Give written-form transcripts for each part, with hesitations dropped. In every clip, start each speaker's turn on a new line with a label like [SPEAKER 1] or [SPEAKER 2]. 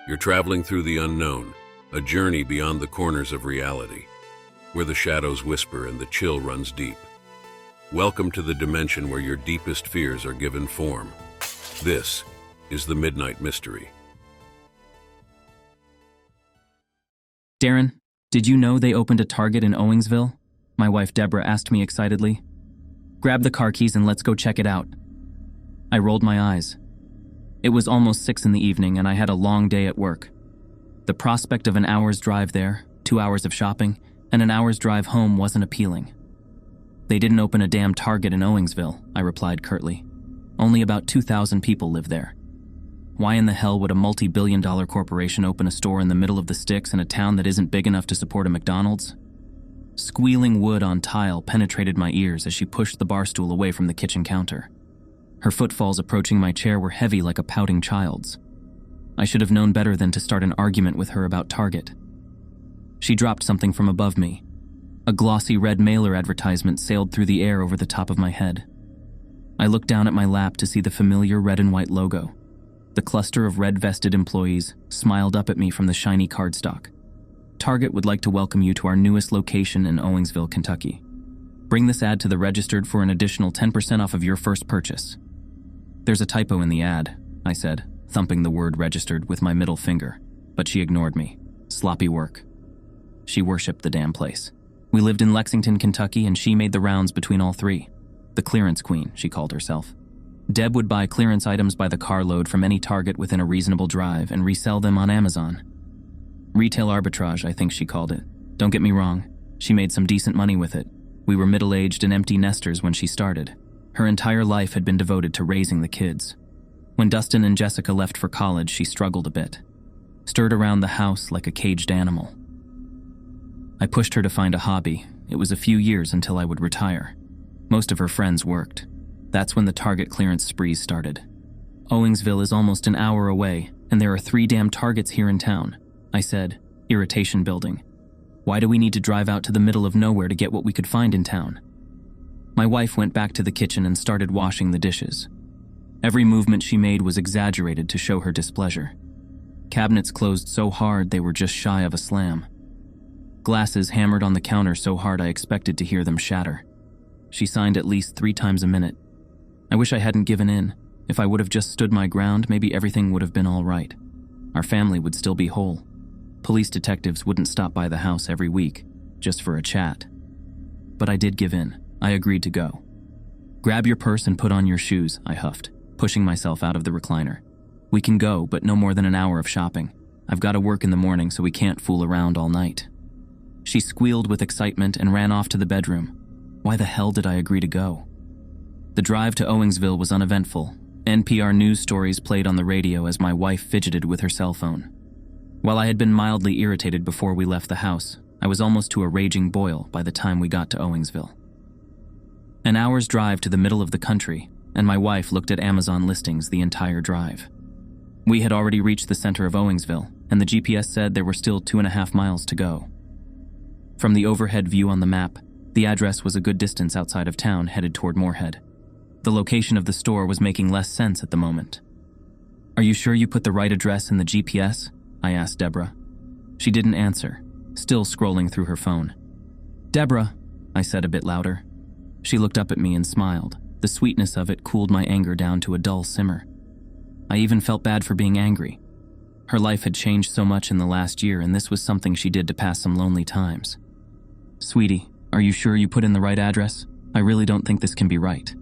[SPEAKER 1] You're traveling through the unknown, a journey beyond the corners of reality, where the shadows whisper and the chill runs deep. Welcome to the dimension where your deepest fears are given form. This is the Midnight Mystery.
[SPEAKER 2] Darren, did you know they opened a Target in Owingsville? My wife Deborah asked me excitedly. Grab the car keys and let's go check it out. I rolled my eyes. It was almost 6 p.m. and I had a long day at work. The prospect of an hour's drive there, 2 hours of shopping, and an hour's drive home wasn't appealing. They didn't open a damn Target in Owingsville, I replied curtly. Only about 2,000 people live there. Why in the hell would a multi-billion-dollar corporation open a store in the middle of the sticks in a town that isn't big enough to support a McDonald's? Squealing wood on tile penetrated my ears as she pushed the bar stool away from the kitchen counter. Her footfalls approaching my chair were heavy like a pouting child's. I should have known better than to start an argument with her about Target. She dropped something from above me. A glossy red mailer advertisement sailed through the air over the top of my head. I looked down at my lap to see the familiar red and white logo. The cluster of red-vested employees smiled up at me from the shiny cardstock. Target would like to welcome you to our newest location in Owingsville, Kentucky. Bring this ad to the registered for an additional 10% off of your first purchase. There's a typo in the ad, I said, thumping the word registered with my middle finger, but she ignored me. Sloppy work. She worshipped the damn place. We lived in Lexington, Kentucky, and she made the rounds between all three. The clearance queen, she called herself. Deb would buy clearance items by the carload from any Target within a reasonable drive and resell them on Amazon. Retail arbitrage, I think she called it. Don't get me wrong, she made some decent money with it. We were middle-aged and empty nesters when she started. Her entire life had been devoted to raising the kids. When Dustin and Jessica left for college, she struggled a bit. Stirred around the house like a caged animal. I pushed her to find a hobby. It was a few years until I would retire. Most of her friends worked. That's when the Target clearance sprees started. Owingsville is almost an hour away, and there are 3 damn Targets here in town, I said, irritation building. Why do we need to drive out to the middle of nowhere to get what we could find in town? My wife went back to the kitchen and started washing the dishes. Every movement she made was exaggerated to show her displeasure. Cabinets closed so hard they were just shy of a slam. Glasses hammered on the counter so hard I expected to hear them shatter. She signed at least 3 times a minute. I wish I hadn't given in. If I would have just stood my ground, maybe everything would have been all right. Our family would still be whole. Police detectives wouldn't stop by the house every week, just for a chat. But I did give in. I agreed to go. Grab your purse and put on your shoes, I huffed, pushing myself out of the recliner. We can go, but no more than an hour of shopping. I've got to work in the morning, so we can't fool around all night. She squealed with excitement and ran off to the bedroom. Why the hell did I agree to go? The drive to Owingsville was uneventful. NPR news stories played on the radio as my wife fidgeted with her cell phone. While I had been mildly irritated before we left the house, I was almost to a raging boil by the time we got to Owingsville. An hour's drive to the middle of the country, and my wife looked at Amazon listings the entire drive. We had already reached the center of Owingsville, and the GPS said there were still 2.5 miles to go. From the overhead view on the map, the address was a good distance outside of town, headed toward Moorhead. The location of the store was making less sense at the moment. Are you sure you put the right address in the GPS? I asked Deborah. She didn't answer, still scrolling through her phone. Deborah, I said a bit louder. She looked up at me and smiled. The sweetness of it cooled my anger down to a dull simmer. I even felt bad for being angry. Her life had changed so much in the last year, and this was something she did to pass some lonely times. Sweetie, are you sure you put in the right address? I really don't think this can be right.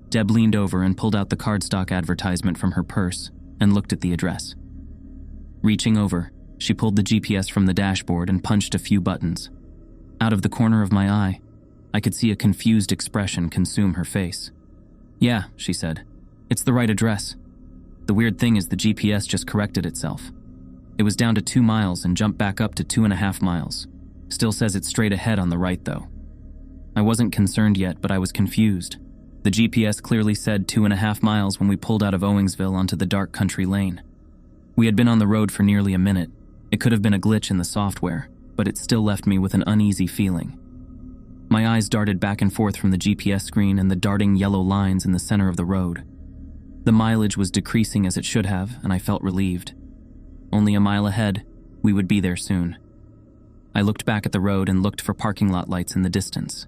[SPEAKER 2] Deb leaned over and pulled out the cardstock advertisement from her purse and looked at the address. Reaching over, she pulled the GPS from the dashboard and punched a few buttons. Out of the corner of my eye, I could see a confused expression consume her face. Yeah, she said. It's the right address. The weird thing is the GPS just corrected itself. It was down to 2 miles and jumped back up to 2.5 miles. Still says it's straight ahead on the right, though. I wasn't concerned yet, but I was confused. The GPS clearly said 2.5 miles when we pulled out of Owingsville onto the dark country lane. We had been on the road for nearly a minute. It could have been a glitch in the software, but it still left me with an uneasy feeling. My eyes darted back and forth from the GPS screen and the darting yellow lines in the center of the road. The mileage was decreasing as it should have, and I felt relieved. Only a mile ahead, we would be there soon. I looked back at the road and looked for parking lot lights in the distance.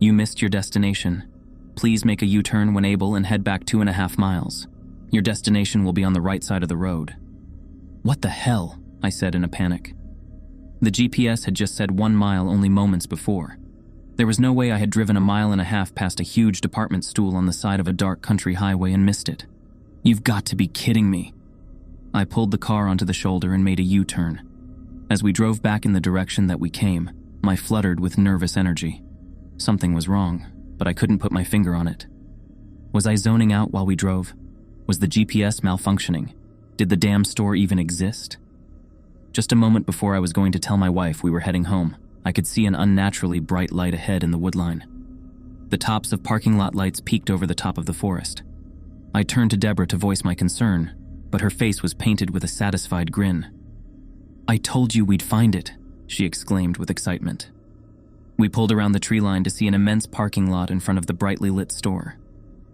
[SPEAKER 2] You missed your destination. Please make a U-turn when able and head back 2.5 miles. Your destination will be on the right side of the road. What the hell? I said in a panic. The GPS had just said 1 mile only moments before. There was no way I had driven 1.5 miles past a huge department store on the side of a dark country highway and missed it. You've got to be kidding me. I pulled the car onto the shoulder and made a U-turn. As we drove back in the direction that we came, I fluttered with nervous energy. Something was wrong, but I couldn't put my finger on it. Was I zoning out while we drove? Was the GPS malfunctioning? Did the damn store even exist? Just a moment before I was going to tell my wife we were heading home, I could see an unnaturally bright light ahead in the woodline. The tops of parking lot lights peeked over the top of the forest. I turned to Deborah to voice my concern, but her face was painted with a satisfied grin. I told you we'd find it, she exclaimed with excitement. We pulled around the tree line to see an immense parking lot in front of the brightly lit store.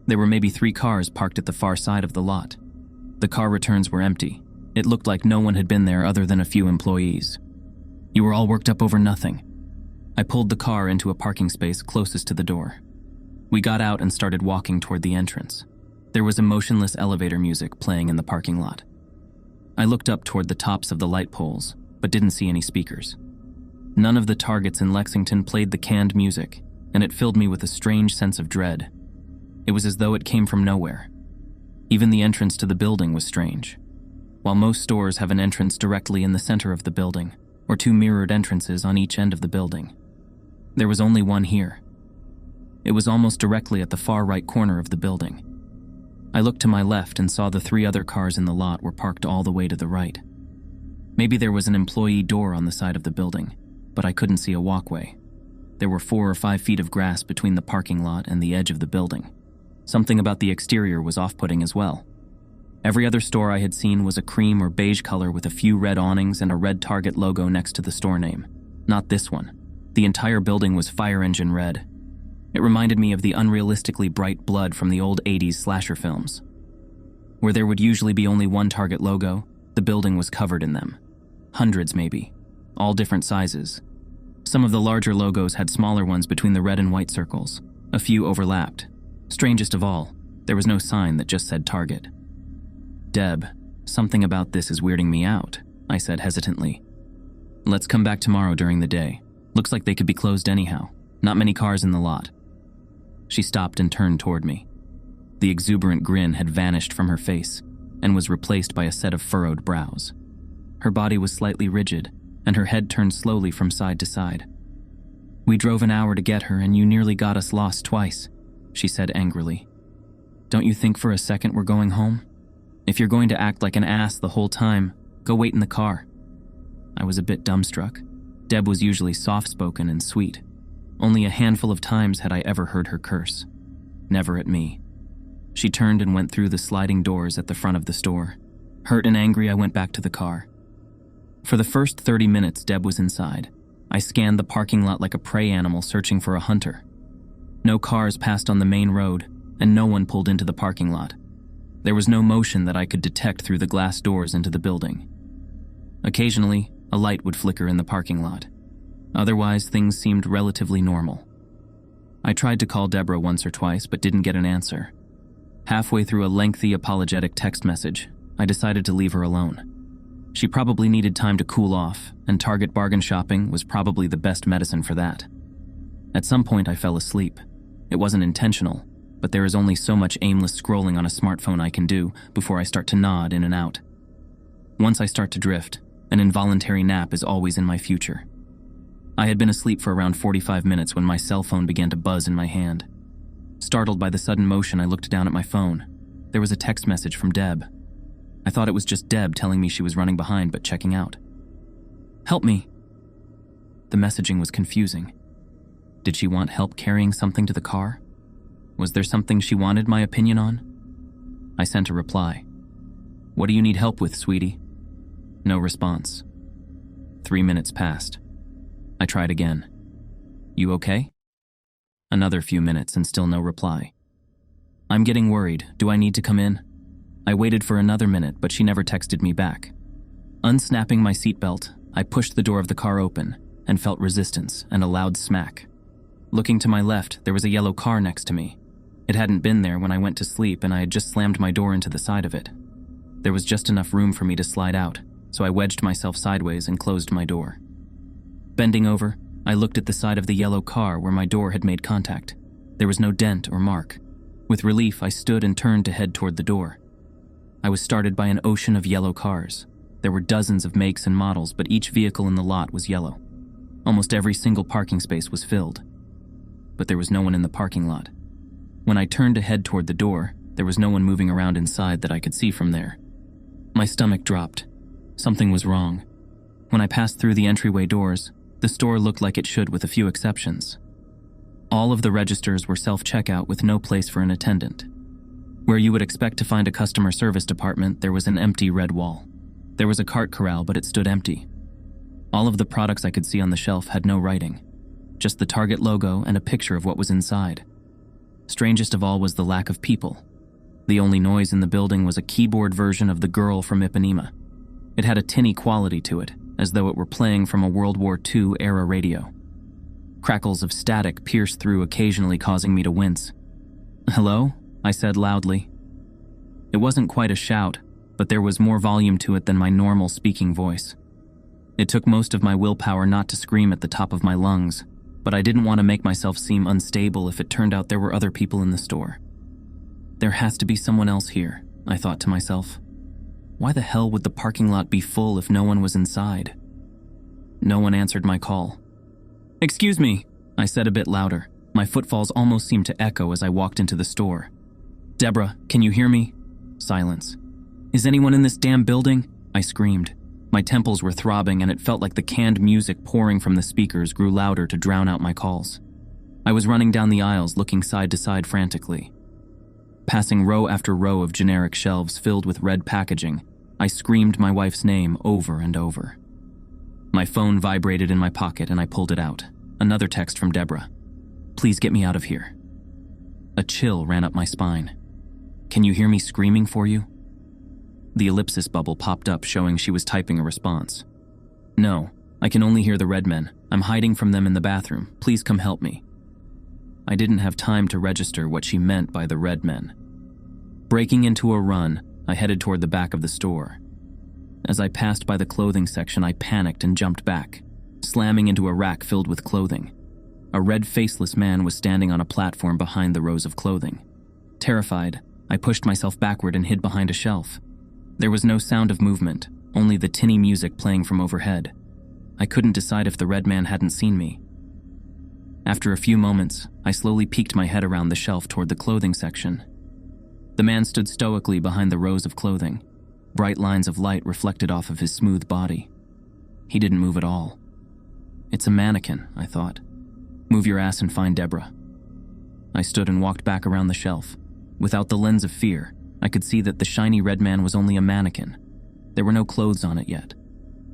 [SPEAKER 2] There were maybe 3 cars parked at the far side of the lot. The car returns were empty. It looked like no one had been there other than a few employees. You were all worked up over nothing. I pulled the car into a parking space closest to the door. We got out and started walking toward the entrance. There was emotionless elevator music playing in the parking lot. I looked up toward the tops of the light poles, but didn't see any speakers. None of the targets in Lexington played the canned music, and it filled me with a strange sense of dread. It was as though it came from nowhere. Even the entrance to the building was strange. While most stores have an entrance directly in the center of the building, or 2 mirrored entrances on each end of the building, there was only one here. It was almost directly at the far right corner of the building. I looked to my left and saw the 3 other cars in the lot were parked all the way to the right. Maybe there was an employee door on the side of the building, but I couldn't see a walkway. There were 4 or 5 feet of grass between the parking lot and the edge of the building. Something about the exterior was off-putting as well. Every other store I had seen was a cream or beige color with a few red awnings and a red Target logo next to the store name. Not this one. The entire building was fire engine red. It reminded me of the unrealistically bright blood from the old 80s slasher films. Where there would usually be only one Target logo, the building was covered in them. Hundreds maybe, all different sizes. Some of the larger logos had smaller ones between the red and white circles. A few overlapped. Strangest of all, there was no sign that just said Target. Deb, something about this is weirding me out, I said hesitantly. Let's come back tomorrow during the day. Looks like they could be closed anyhow. Not many cars in the lot. She stopped and turned toward me. The exuberant grin had vanished from her face and was replaced by a set of furrowed brows. Her body was slightly rigid, and her head turned slowly from side to side. We drove an hour to get her, and you nearly got us lost twice, she said angrily. Don't you think for a second we're going home? If you're going to act like an ass the whole time, go wait in the car. I was a bit dumbstruck. Deb was usually soft-spoken and sweet. Only a handful of times had I ever heard her curse. Never at me. She turned and went through the sliding doors at the front of the store. Hurt and angry, I went back to the car. For the first 30 minutes, Deb was inside. I scanned the parking lot like a prey animal searching for a hunter. No cars passed on the main road, and no one pulled into the parking lot. There was no motion that I could detect through the glass doors into the building. Occasionally, a light would flicker in the parking lot. Otherwise, things seemed relatively normal. I tried to call Deborah once or twice, but didn't get an answer. Halfway through a lengthy, apologetic text message, I decided to leave her alone. She probably needed time to cool off, and Target bargain shopping was probably the best medicine for that. At some point, I fell asleep. It wasn't intentional, but there is only so much aimless scrolling on a smartphone I can do before I start to nod in and out. Once I start to drift, an involuntary nap is always in my future. I had been asleep for around 45 minutes when my cell phone began to buzz in my hand. Startled by the sudden motion, I looked down at my phone. There was a text message from Deb. I thought it was just Deb telling me she was running behind but checking out. Help me. The messaging was confusing. Did she want help carrying something to the car? Was there something she wanted my opinion on? I sent a reply. What do you need help with, sweetie? No response. 3 minutes passed. I tried again. You okay? Another few minutes and still no reply. I'm getting worried. Do I need to come in? I waited for another minute, but she never texted me back. Unsnapping my seatbelt, I pushed the door of the car open and felt resistance and a loud smack. Looking to my left, there was a yellow car next to me. It hadn't been there when I went to sleep, and I had just slammed my door into the side of it. There was just enough room for me to slide out, so I wedged myself sideways and closed my door. Bending over, I looked at the side of the yellow car where my door had made contact. There was no dent or mark. With relief, I stood and turned to head toward the door. I was started by an ocean of yellow cars. There were dozens of makes and models, but each vehicle in the lot was yellow. Almost every single parking space was filled. But there was no one in the parking lot. When I turned to head toward the door, there was no one moving around inside that I could see from there. My stomach dropped. Something was wrong. When I passed through the entryway doors, the store looked like it should with a few exceptions. All of the registers were self-checkout with no place for an attendant. Where you would expect to find a customer service department, there was an empty red wall. There was a cart corral, but it stood empty. All of the products I could see on the shelf had no writing, just the Target logo and a picture of what was inside. Strangest of all was the lack of people. The only noise in the building was a keyboard version of The Girl from Ipanema. It had a tinny quality to it, as though it were playing from a World War II era radio. Crackles of static pierced through, occasionally causing me to wince. "Hello?" I said loudly. It wasn't quite a shout, but there was more volume to it than my normal speaking voice. It took most of my willpower not to scream at the top of my lungs, but I didn't want to make myself seem unstable if it turned out there were other people in the store. There has to be someone else here, I thought to myself. Why the hell would the parking lot be full if no one was inside? No one answered my call. "Excuse me," I said a bit louder. My footfalls almost seemed to echo as I walked into the store. "Deborah, can you hear me?" Silence. "Is anyone in this damn building?" I screamed. My temples were throbbing, and it felt like the canned music pouring from the speakers grew louder to drown out my calls. I was running down the aisles, looking side to side frantically. Passing row after row of generic shelves filled with red packaging, I screamed my wife's name over and over. My phone vibrated in my pocket and I pulled it out. Another text from Deborah. "Please get me out of here." A chill ran up my spine. "Can you hear me screaming for you?" The ellipsis bubble popped up, showing she was typing a response. "No, I can only hear the red men. I'm hiding from them in the bathroom. Please come help me." I didn't have time to register what she meant by the red men. Breaking into a run, I headed toward the back of the store. As I passed by the clothing section, I panicked and jumped back, slamming into a rack filled with clothing. A red faceless man was standing on a platform behind the rows of clothing. Terrified, I pushed myself backward and hid behind a shelf. There was no sound of movement, only the tinny music playing from overhead. I couldn't decide if the red man hadn't seen me. After a few moments, I slowly peeked my head around the shelf toward the clothing section. The man stood stoically behind the rows of clothing. Bright lines of light reflected off of his smooth body. He didn't move at all. "It's a mannequin," I thought. "Move your ass and find Deborah." I stood and walked back around the shelf. Without the lens of fear, I could see that the shiny red man was only a mannequin. There were no clothes on it yet.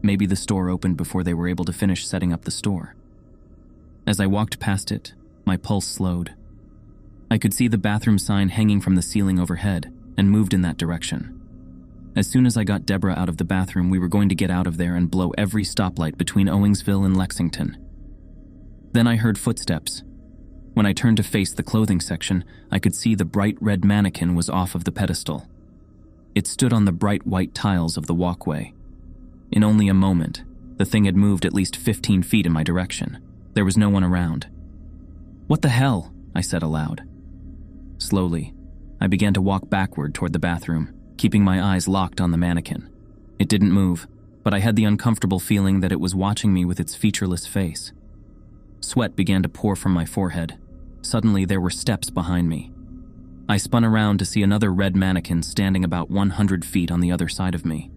[SPEAKER 2] Maybe the store opened before they were able to finish setting up the store. As I walked past it, my pulse slowed. I could see the bathroom sign hanging from the ceiling overhead and moved in that direction. As soon as I got Deborah out of the bathroom, we were going to get out of there and blow every stoplight between Owingsville and Lexington. Then I heard footsteps. When I turned to face the clothing section, I could see the bright red mannequin was off of the pedestal. It stood on the bright white tiles of the walkway. In only a moment, the thing had moved at least 15 feet in my direction. There was no one around. "What the hell?" I said aloud. Slowly, I began to walk backward toward the bathroom, keeping my eyes locked on the mannequin. It didn't move, but I had the uncomfortable feeling that it was watching me with its featureless face. Sweat began to pour from my forehead. Suddenly, there were steps behind me. I spun around to see another red mannequin standing about 100 feet on the other side of me.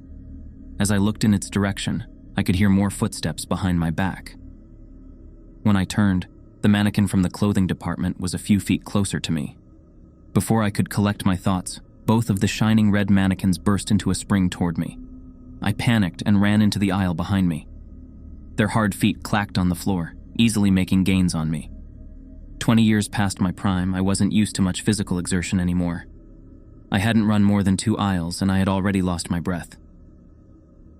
[SPEAKER 2] As I looked in its direction, I could hear more footsteps behind my back. When I turned, the mannequin from the clothing department was a few feet closer to me. Before I could collect my thoughts, both of the shining red mannequins burst into a spring toward me. I panicked and ran into the aisle behind me. Their hard feet clacked on the floor, easily making gains on me. 20 years past my prime, I wasn't used to much physical exertion anymore. I hadn't run more than 2 aisles, and I had already lost my breath.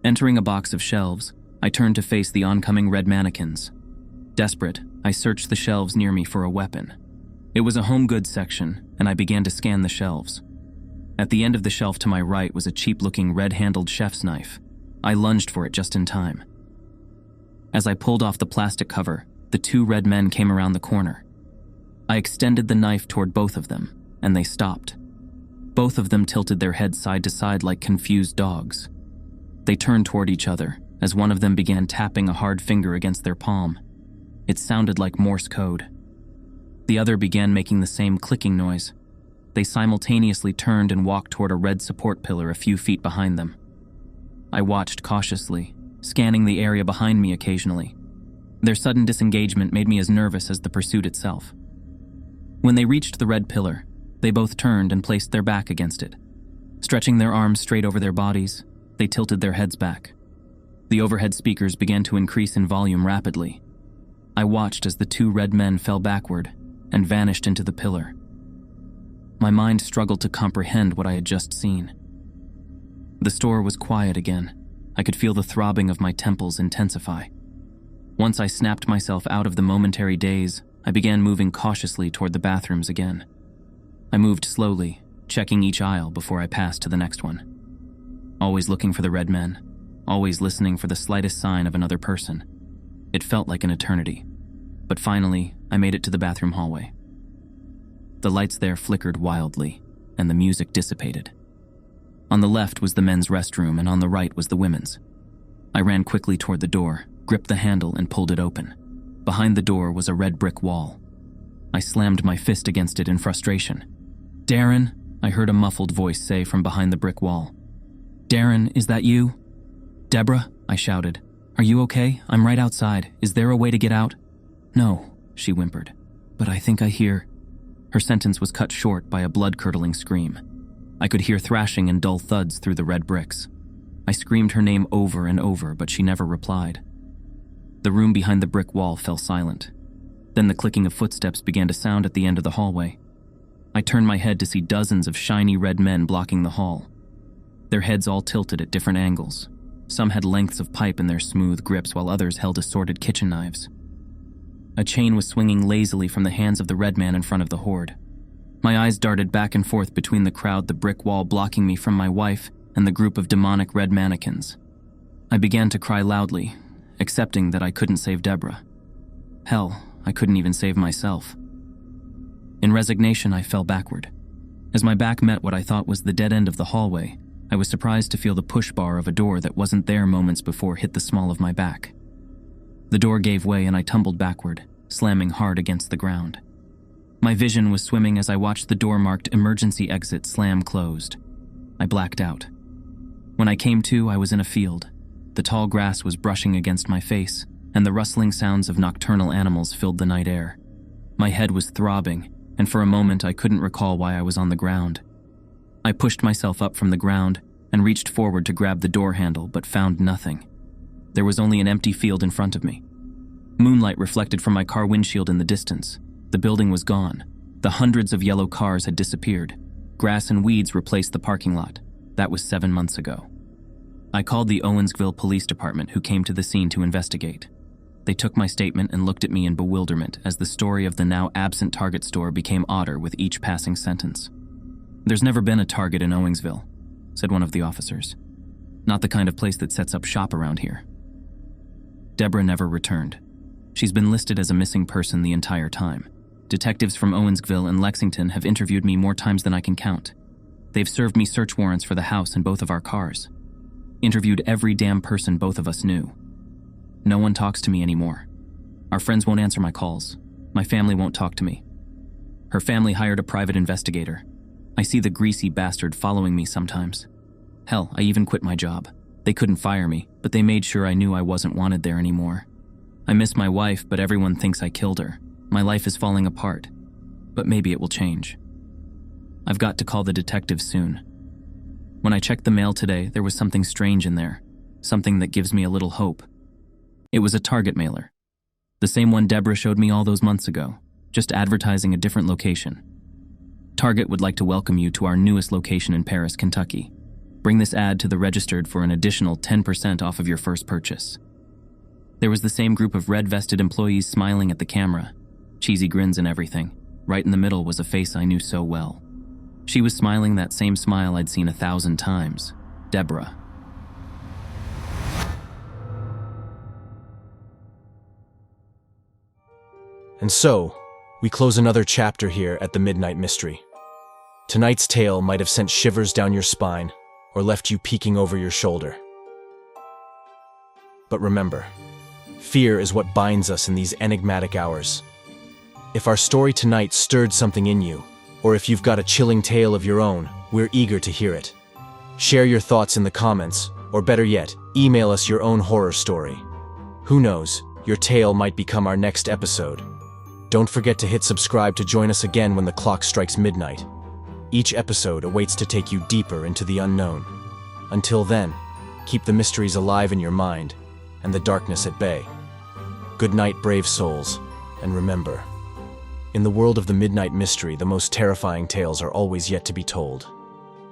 [SPEAKER 2] Entering a box of shelves, I turned to face the oncoming red mannequins. Desperate, I searched the shelves near me for a weapon. It was a home goods section, and I began to scan the shelves. At the end of the shelf to my right was a cheap-looking red-handled chef's knife. I lunged for it just in time. As I pulled off the plastic cover, the two red men came around the corner. I extended the knife toward both of them, and they stopped. Both of them tilted their heads side to side like confused dogs. They turned toward each other as one of them began tapping a hard finger against their palm. It sounded like Morse code. The other began making the same clicking noise. They simultaneously turned and walked toward a red support pillar a few feet behind them. I watched cautiously, scanning the area behind me occasionally. Their sudden disengagement made me as nervous as the pursuit itself. When they reached the red pillar, they both turned and placed their back against it. Stretching their arms straight over their bodies, they tilted their heads back. The overhead speakers began to increase in volume rapidly. I watched as the two red men fell backward and vanished into the pillar. My mind struggled to comprehend what I had just seen. The store was quiet again. I could feel the throbbing of my temples intensify. Once I snapped myself out of the momentary daze, I began moving cautiously toward the bathrooms again. I moved slowly, checking each aisle before I passed to the next one. Always looking for the red men, always listening for the slightest sign of another person. It felt like an eternity. But finally, I made it to the bathroom hallway. The lights there flickered wildly, and the music dissipated. On the left was the men's restroom, and on the right was the women's. I ran quickly toward the door, gripped the handle, and pulled it open. Behind the door was a red brick wall. I slammed my fist against it in frustration. "Darren," I heard a muffled voice say from behind the brick wall. "Darren, is that you?" "Deborah," I shouted. "Are you okay? I'm right outside. Is there a way to get out?" "No," she whimpered. "But I think I hear..." Her sentence was cut short by a blood-curdling scream. I could hear thrashing and dull thuds through the red bricks. I screamed her name over and over, but she never replied. The room behind the brick wall fell silent. Then the clicking of footsteps began to sound at the end of the hallway. I turned my head to see dozens of shiny red men blocking the hall. Their heads all tilted at different angles. Some had lengths of pipe in their smooth grips, while others held assorted kitchen knives. A chain was swinging lazily from the hands of the red man in front of the horde. My eyes darted back and forth between the crowd, the brick wall blocking me from my wife, and the group of demonic red mannequins. I began to cry loudly, accepting that I couldn't save Deborah. Hell, I couldn't even save myself. In resignation, I fell backward. As my back met what I thought was the dead end of the hallway, I was surprised to feel the push bar of a door that wasn't there moments before hit the small of my back. The door gave way and I tumbled backward, slamming hard against the ground. My vision was swimming as I watched the door marked "Emergency Exit" slam closed. I blacked out. When I came to, I was in a field. The tall grass was brushing against my face, and the rustling sounds of nocturnal animals filled the night air. My head was throbbing, and for a moment I couldn't recall why I was on the ground. I pushed myself up from the ground and reached forward to grab the door handle, but found nothing. There was only an empty field in front of me. Moonlight reflected from my car windshield in the distance. The building was gone. The hundreds of yellow cars had disappeared. Grass and weeds replaced the parking lot. That was 7 months ago. I called the Owensville Police Department, who came to the scene to investigate. They took my statement and looked at me in bewilderment as the story of the now absent Target store became odder with each passing sentence. "There's never been a Target in Owensville," said one of the officers. "Not the kind of place that sets up shop around here." Deborah never returned. She's been listed as a missing person the entire time. Detectives from Owensville and Lexington have interviewed me more times than I can count. They've served me search warrants for the house and both of our cars. Interviewed every damn person both of us knew. No one talks to me anymore. Our friends won't answer my calls. My family won't talk to me. Her family hired a private investigator. I see the greasy bastard following me sometimes. Hell, I even quit my job. They couldn't fire me, but they made sure I knew I wasn't wanted there anymore. I miss my wife, but everyone thinks I killed her. My life is falling apart, but maybe it will change. I've got to call the detectives soon. When I checked the mail today, there was something strange in there, something that gives me a little hope. It was a Target mailer. The same one Deborah showed me all those months ago, just advertising a different location. Target would like to welcome you to our newest location in Paris, Kentucky. Bring this ad to the registered for an additional 10% off of your first purchase. There was the same group of red-vested employees smiling at the camera, cheesy grins and everything. Right in the middle was a face I knew so well. She was smiling that same smile I'd seen 1,000 times. Deborah.
[SPEAKER 3] And so, we close another chapter here at the Midnight Mystery. Tonight's tale might have sent shivers down your spine or left you peeking over your shoulder. But remember, fear is what binds us in these enigmatic hours. If our story tonight stirred something in you, or if you've got a chilling tale of your own, we're eager to hear it. Share your thoughts in the comments, or better yet, email us your own horror story. Who knows, your tale might become our next episode. Don't forget to hit subscribe to join us again when the clock strikes midnight. Each episode awaits to take you deeper into the unknown. Until then, keep the mysteries alive in your mind and the darkness at bay. Good night, brave souls, and remember, in the world of the Midnight Mystery, the most terrifying tales are always yet to be told.